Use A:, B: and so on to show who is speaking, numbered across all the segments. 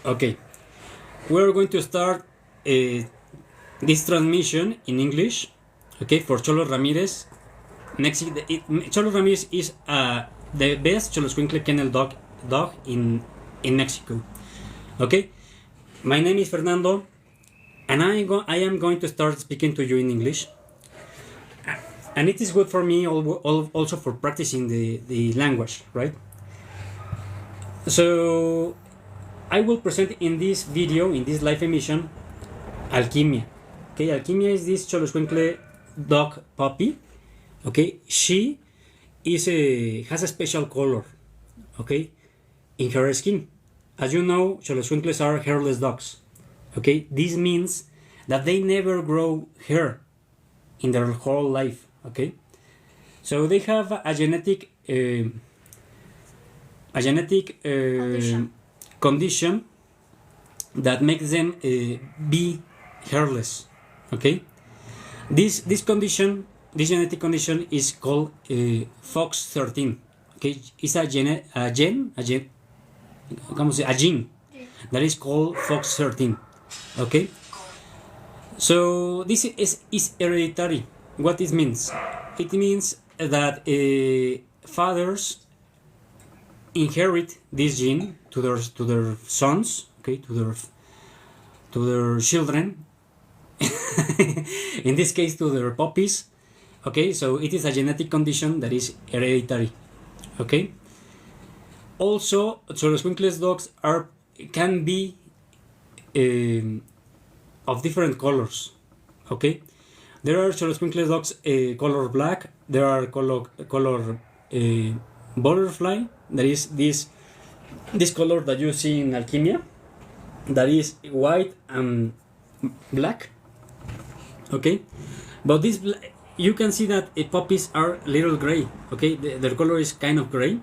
A: Okay, we're going to start this transmission in English. Okay, for Xolos Ramírez. Xolos Ramírez is the best Xoloitzcuintle kennel dog in Mexico. Okay, my name is Fernando, and I am going to start speaking to you in English. And it is good for me also for practicing the language, right? So I will present in this video, in this live emission, Alquimia. Okay, Alquimia is this Xoloitzcuintle dog puppy. Okay, she has a special color, okay, in her skin. As you know, Xoloitzcuintles are hairless dogs. Okay, this means that they never grow hair in their whole life. Okay, so they have a genetic condition that makes them be hairless. Okay, this genetic condition is called FOX13. Okay, it's a gene that is called FOX13. Okay, so this is hereditary. What it means? It means that fathers inherit this gene to their sons, okay, to their children. In this case, to their puppies. Okay, so it is a genetic condition that is hereditary. Okay. Also, Xoloitzcuintles dogs can be of different colors. Okay, there are Xoloitzcuintles dogs color black. There are color butterfly. That is this color that you see in Alquimia. That is white and black. Okay, but you can see that puppies are a little gray. Okay, their color is kind of gray,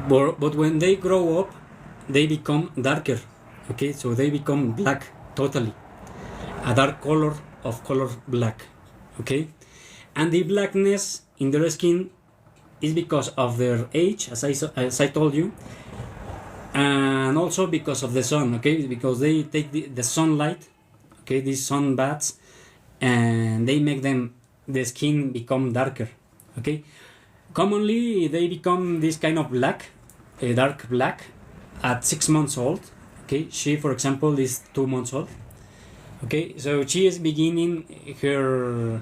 A: but when they grow up, they become darker. Okay, so they become black totally, a dark color of color black. Okay, and the blackness in their skin is because of their age, as I told you, and also because of the sun. Okay, because they take the sunlight. Okay, these sun baths, and they make the skin become darker. Okay, commonly they become this kind of black, dark black, at 6 months old. Okay, she, for example, is 2 months old. Okay, so she is beginning her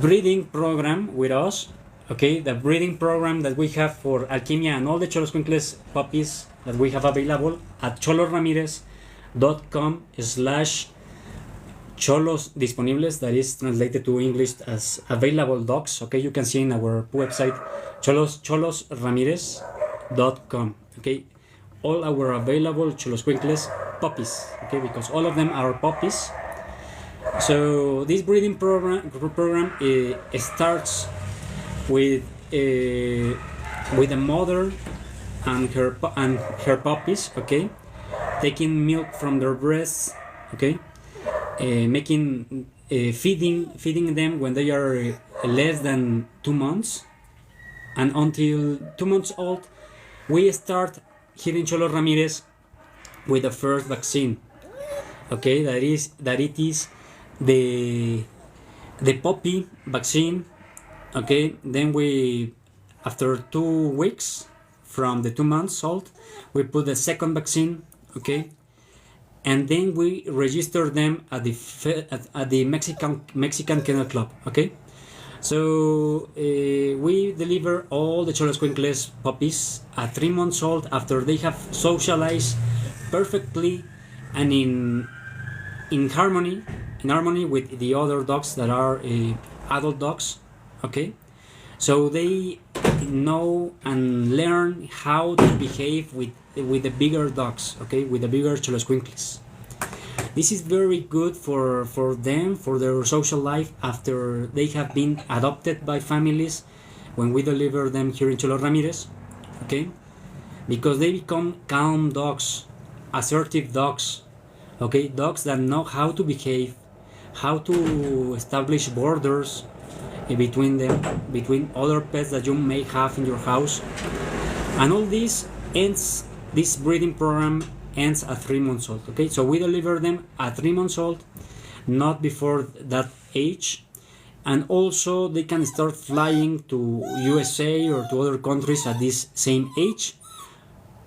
A: breeding program with us. Okay, the breeding program that we have for Alquimia and all the Xoloitzcuintles puppies that we have available at cholosramirez.com/Xolos disponibles, that is translated to English as available dogs. Okay, you can see in our website cholosramirez.com. Okay, all our available Xoloitzcuintles puppies. Okay, because all of them are puppies. So this breeding program starts with the mother and her puppies. Okay, taking milk from their breasts. Okay, feeding them when they are less than 2 months, and until 2 months old, we start here in Xolos Ramírez with the first vaccine. Okay, that it is the puppy vaccine. Okay, then after 2 weeks from the 2 months old, we put the second vaccine. Okay, and then we register them at the Mexican Kennel Club. Okay, so we deliver all the Xoloitzcuintles puppies at 3 months old, after they have socialized perfectly and in harmony with the other dogs that are adult dogs. Okay, so they know and learn how to behave with the bigger dogs. Okay, with the bigger Xoloitzcuintles. This is very good for them, for their social life after they have been adopted by families when we deliver them here in Xolos Ramírez. Okay, because they become calm dogs, assertive dogs. Okay, dogs that know how to behave, how to establish borders between them, between other pets that you may have in your house, and all this ends. This breeding program ends at 3 months old. Okay, so we deliver them at 3 months old, not before that age. And also they can start flying to USA or to other countries at this same age.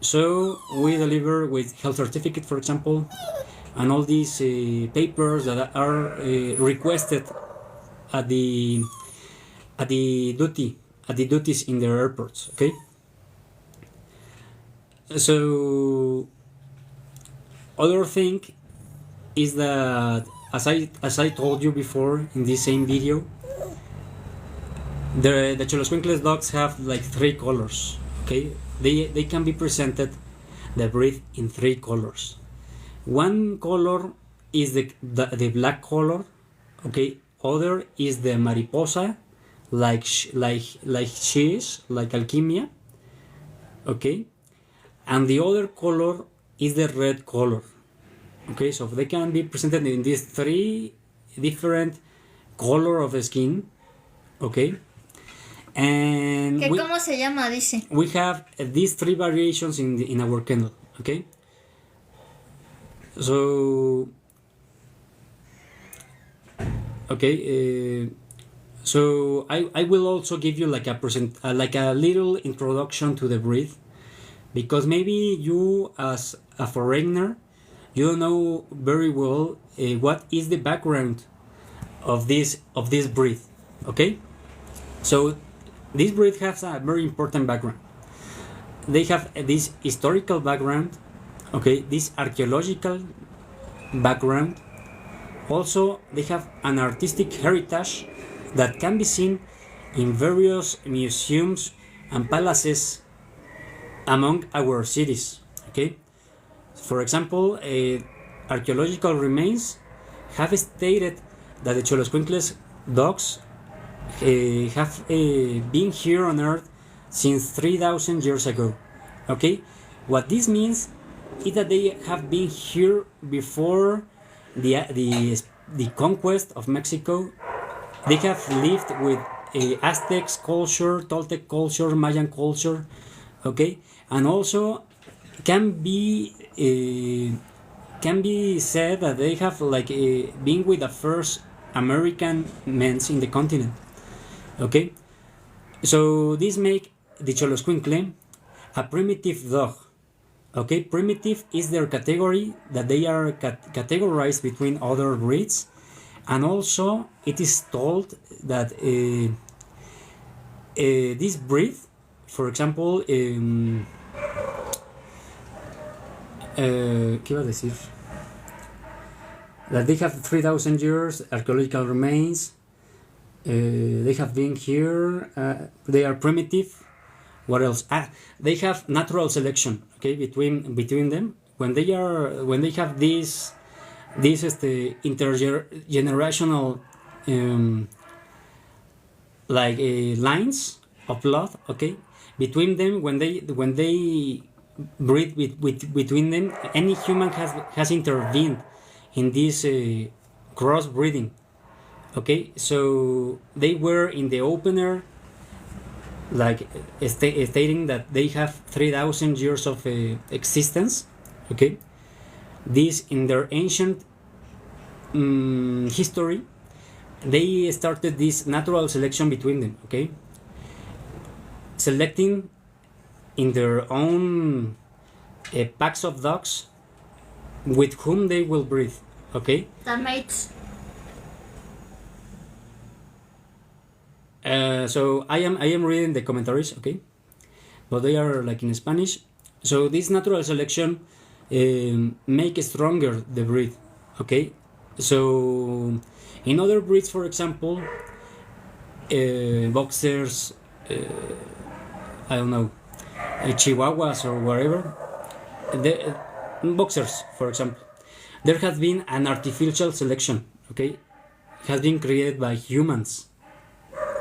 A: So we deliver with health certificate, for example, and all these papers that are requested at the duties in their airports. Okay. So other thing is that, as I told you before in this same video, the Xoloitzcuintle dogs have like 3 colors. Okay, they can be presented, the breed, in 3 colors. One color is the black color. Okay, other is the mariposa, like she is, like Alquimia. Okay, and the other color is the red color. Okay, so they can be presented in these 3 different color of the skin. Okay, and
B: ¿Cómo se llama? Dice.
A: We have these 3 variations in our kennel. Okay, so so I will also give you like a little introduction to the breed, because maybe you as a foreigner, you know very well what is the background of this breed. Okay, so this breed has a very important background. They have this historical background, okay, this archaeological background. Also, they have an artistic heritage that can be seen in various museums and palaces among our cities. Okay, for example, archaeological remains have stated that the Xoloitzcuintle's dogs have been here on Earth since 3,000 years ago. Okay, what this means is that they have been here before the conquest of Mexico. They have lived with Aztec culture, Toltec culture, Mayan culture. Okay, and also can be said that they have been with the first American men in the continent. Okay, so this make the Xoloitzcuintle a primitive dog. Okay, primitive is their category, that they are categorized between other breeds, and also it is told that this breed, for example, ¿qué iba a decir? That they have 3,000 years archaeological remains. They have been here. They are primitive. What else? They have natural selection. Okay, between them, when they have these intergenerational lines of blood. Okay, between them, when they breed between them, any human has intervened in this crossbreeding. Okay, so they were in the opener, stating that they have 3,000 years of existence. Okay, this in their ancient history, they started this natural selection between them. Okay, selecting in their own packs of dogs with whom they will breed. Okay,
B: The mates.
A: So I am reading the commentaries, okay, but they are like in Spanish. So this natural selection make stronger the breed. Okay, so in other breeds, for example, boxers, I don't know, chihuahuas or whatever, the boxers, for example, there has been an artificial selection. Okay, has been created by humans.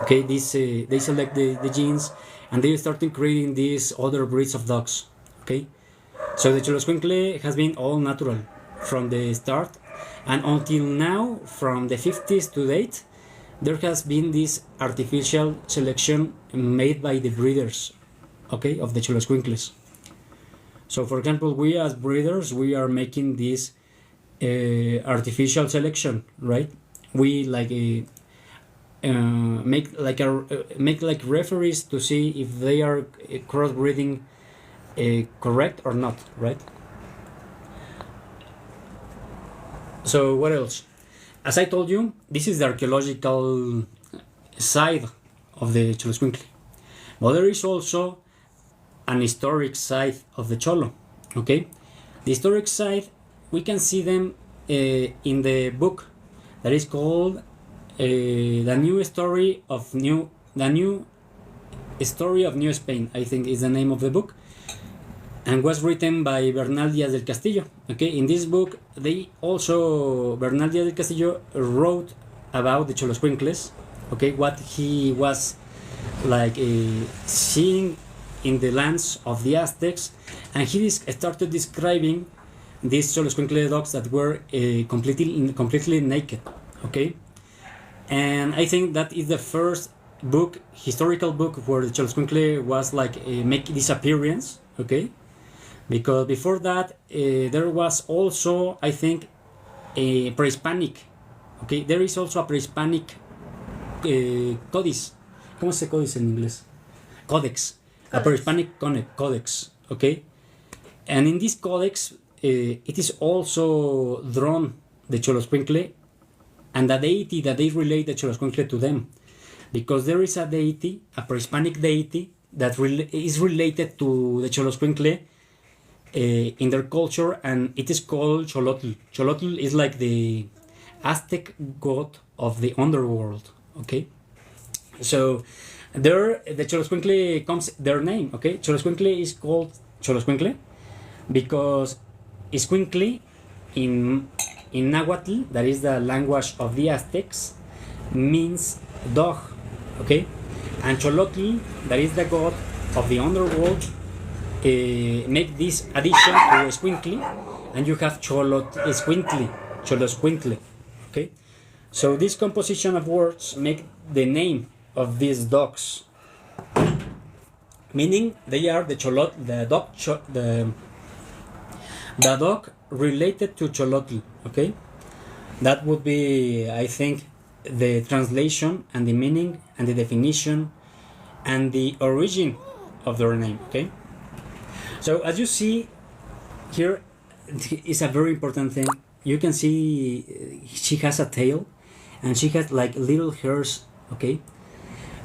A: Okay, this they select the genes, and they started creating these other breeds of dogs. Okay, so the Xoloitzcuintle has been all natural from the start, and until now, from the 50s to date, there has been this artificial selection made by the breeders. Okay, of the Xoloitzcuintles. So, for example, we as breeders, we are making this artificial selection, right? We like make like referees to see if they are crossbreeding correct or not, right? So what else? As I told you, this is the archaeological side of the Xoloitzcuintle. But there is also an historic side of the Cholo. Okay, the historic side, we can see them in the book that is called the new story of New Spain. I think is the name of the book, and was written by Bernal Díaz del Castillo. Okay, in this book, Bernal Díaz del Castillo wrote about the Xoloitzcuintles. Okay, what he was like seeing in the lands of the Aztecs, and he started describing these Xoloitzcuintle dogs that were completely naked. Okay, and I think that is the first historical book where the Xoloitzcuintle was like make this appearance. Okay, because before that there was also, I think, a pre-Hispanic. Okay, there is also a pre-Hispanic codex. ¿Cómo se códice en inglés? Codex. A pre-Hispanic codex. Okay, and in this codex it is also drawn the Xoloitzcuintle and the deity that they relate the Xoloitzcuintle to them, because there is a deity, a pre-Hispanic deity that is related to the Xoloitzcuintle in their culture, and it is called Xolotl. Xolotl is like the Aztec god of the underworld. Okay, so there the Xoloitzcuintle comes their name. Okay, Xoloitzcuintle is called Xoloitzcuintle because Xcuintle in Nahuatl, that is the language of the Aztecs, means dog. Okay, and Xolotl, that is the god of the underworld, make this addition to Xcuintle, and you have Xoloitzcuintle. Okay, so this composition of words make the name of these dogs, meaning they are the dog related to Xolotl. Okay, that would be, I think, the translation and the meaning and the definition and the origin of their name. Okay, so as you see here is a very important thing. You can see she has a tail and she has like little hairs. Okay,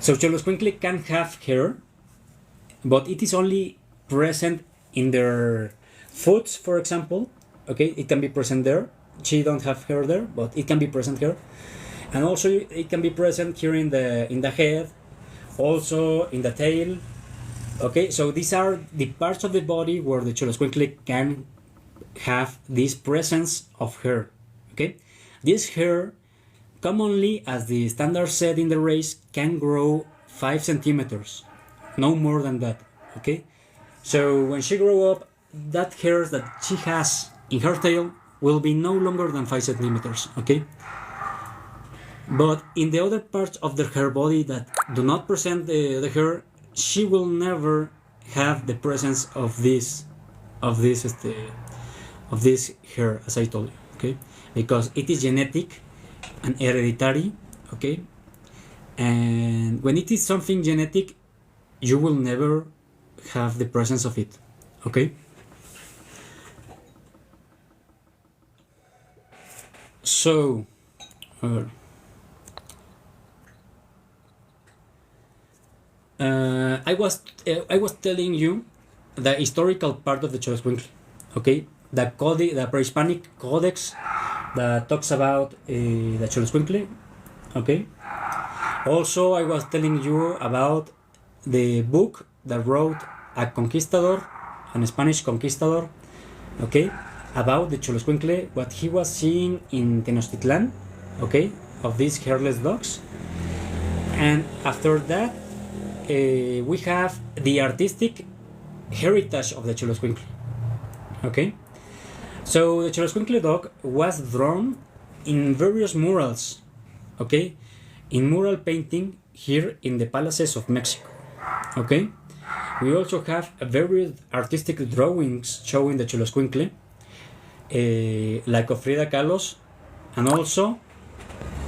A: so Xoloitzcuintle can have hair, but it is only present in their foots, for example. Okay, it can be present there. She don't have hair there, but it can be present here, and also it can be present here in the head, also in the tail. Okay, so these are the parts of the body where the Xoloitzcuintle can have this presence of hair. Okay, this hair, commonly as the standard set in the race, can grow 5 centimeters, no more than that. Okay, so when she grow up, that hair that she has in her tail will be no longer than 5 centimeters. Okay, but in the other parts of her body that do not present the hair, she will never have the presence of this hair, as I told you. Okay, because it is genetic and hereditary. Okay, and when it is something genetic, you will never have the presence of it. Okay, so I was telling you the historical part of the Xoloitzcuintle. Okay, the pre-Hispanic codex that talks about the Xoloitzcuintle. Okay, also I was telling you about the book that wrote a conquistador, an Spanish conquistador. Okay, about the Xoloitzcuintle, what he was seeing in Tenochtitlan. Okay, of these hairless dogs, and after that we have the artistic heritage of the Xoloitzcuintle. Okay, so the Xoloitzcuintle dog was drawn in various murals. Okay, in mural painting here in the palaces of Mexico. Okay, We also have very artistic drawings showing the Xoloitzcuintle, like of Frida Kahlo's, and also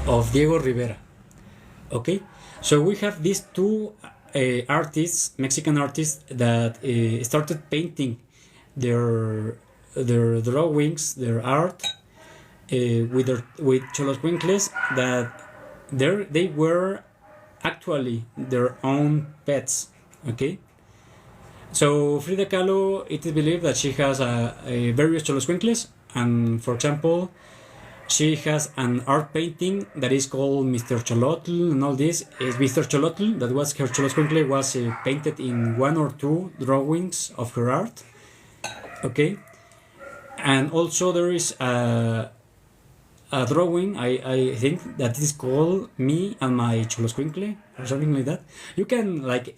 A: of Diego Rivera. Okay, so we have these two artists, Mexican artists, that started painting their drawings, their art, with Xoloitzcuintles that they were actually their own pets. Okay, so Frida Kahlo, it is believed that she has a various Xoloitzcuintles, and for example, she has an art painting that is called Mr. Xolotl, and all this is Mr. Xolotl. That was her Xoloitzcuintle was painted in 1 or 2 drawings of her art. Okay, and also there is a drawing, I think, that is called Me and My Xoloitzcuintle or something like that. You can like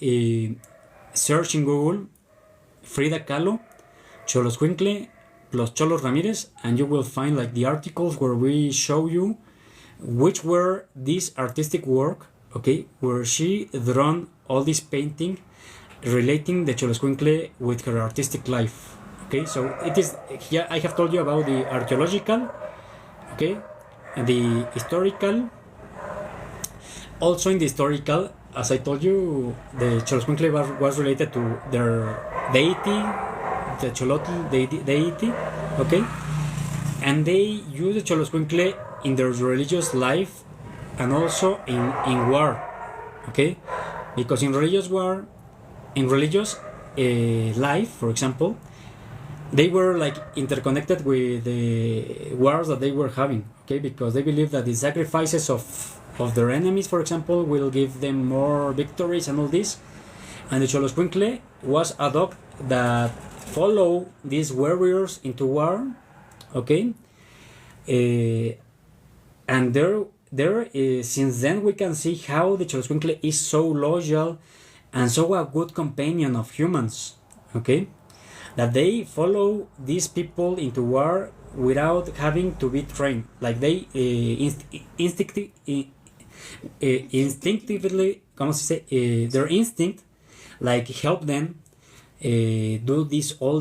A: search in Google Frida Kahlo Xoloitzcuintle plus Xolos Ramírez, and you will find like the articles where we show you which were this artistic work, okay, where she drawn all this painting relating the Xoloitzcuintle with her artistic life. Okay, so it is here I have told you about the archaeological, okay, and the historical. Also in the historical, as I told you, the Xoloitzcuintle was related to their deity, the Xolotl deity, okay, and they use the Xoloitzcuintle in their religious life and also in war, okay, because in religious life, for example, they were like interconnected with the wars that they were having, okay, because they believe that the sacrifices of their enemies, for example, will give them more victories and all this, and the Xoloitzcuintle was a dog that follow these warriors into war, okay, and there since then we can see how the Xoloitzcuintle is so loyal and so a good companion of humans, okay, that they follow these people into war without having to be trained, like they instinctively, their instinct like help them do this all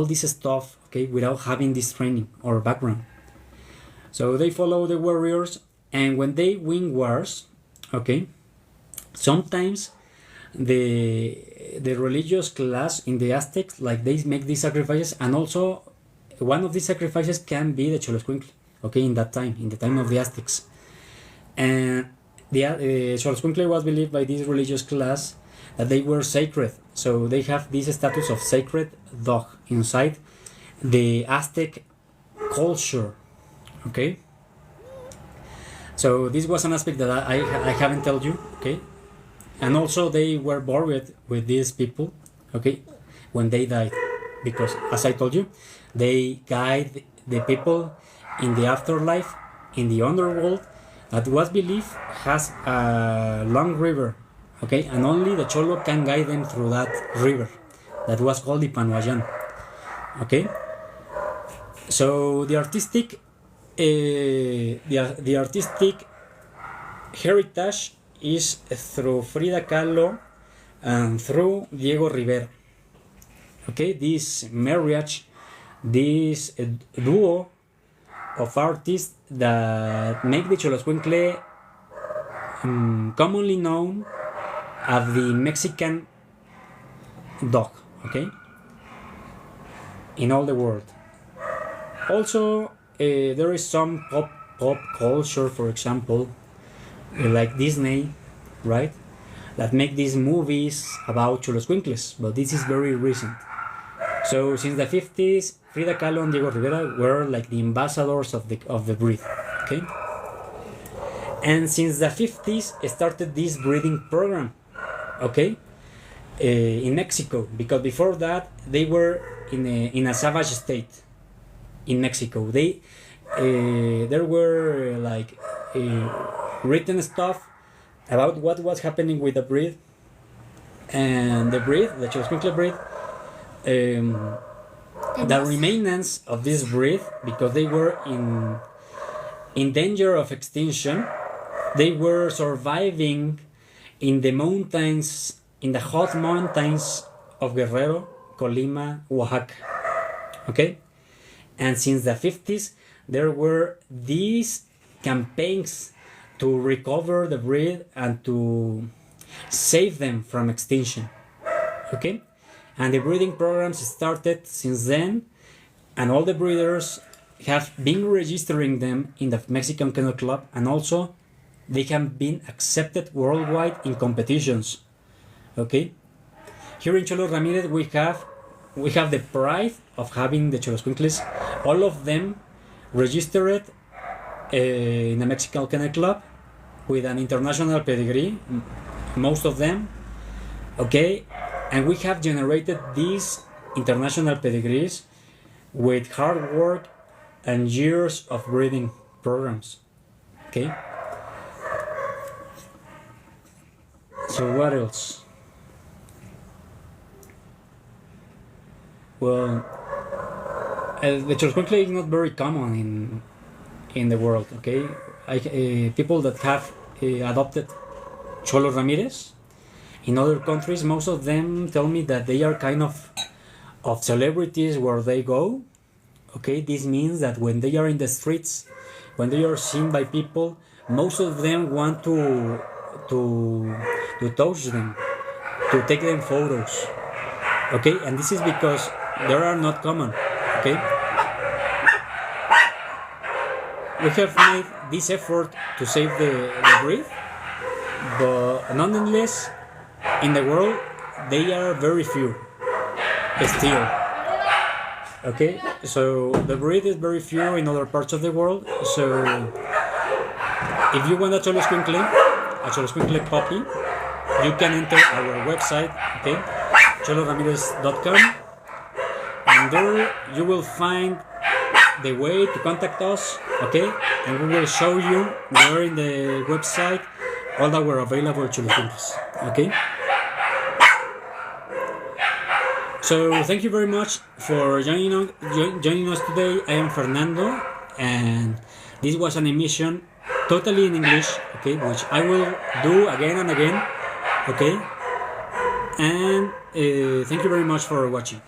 A: this stuff, okay, without having this training or background. So they follow the warriors, and when they win wars, okay, sometimes the religious class in the Aztecs, like they make these sacrifices, and also one of these sacrifices can be the Xoloitzcuintle, okay, in the time of the Aztecs, and the Xoloitzcuintle was believed by this religious class that they were sacred, so they have this status of sacred dog inside the Aztec culture, okay. So this was an aspect that I haven't told you, okay. And also they were buried with these people, okay, when they died, because as I told you, they guide the people in the afterlife, in the underworld, that was believed has a long river, okay, and only the Cholo can guide them through that river that was called the Panuayan, okay. So the artistic heritage is through Frida Kahlo and through Diego Rivera, okay. This marriage, this duo of artists that make the Xoloitzcuintle commonly known as the Mexican dog, okay, in all the world. Also, there is some pop culture, for example, like Disney, right, that make these movies about Xoloitzcuintles, but this is very recent. So since the 50s, Frida Kahlo and Diego Rivera were like the ambassadors of the breed, okay. And since the 50s started this breeding program, okay, in Mexico, because before that they were in a savage state in Mexico. There were like written stuff about what was happening with the breed, and the Xoloitzcuintle breed, the remainants of this breed, because they were in danger of extinction. They were surviving in the mountains, in the hot mountains of Guerrero, Colima, Oaxaca. Okay? And since the 50s, there were these campaigns to recover the breed and to save them from extinction. Okay? And the breeding programs started since then, and all the breeders have been registering them in the Mexican Kennel Club, and also they have been accepted worldwide in competitions. Okay? Here in Xolos Ramírez we have the pride of having the Xoloitzcuintles, all of them registered in the Mexican Kennel Club with an international pedigree, most of them. Okay? And we have generated these international pedigrees with hard work and years of breeding programs. Okay? So what else? Well, the Xoloitzcuintle is not very common in the world. Okay, people that have adopted Xolos Ramírez in other countries, most of them tell me that they are kind of celebrities where they go. Okay, this means that when they are in the streets, when they are seen by people, most of them want to touch them, to take them photos. Okay, and this is because they are not common. Okay, we have made this effort to save the breed, but nonetheless, in the world, they are very few still. Okay, so the breed is very few in other parts of the world. So if you want a Xoloitzcuintle puppy, you can enter our website, okay, xolosramirez.com, and there you will find the way to contact us, okay, and we will show you there in the website all our available Xoloitzcuintles, okay. So thank you very much for joining us today. I am Fernando, and this was an emission totally in English, okay, which I will do again and again, okay. And thank you very much for watching.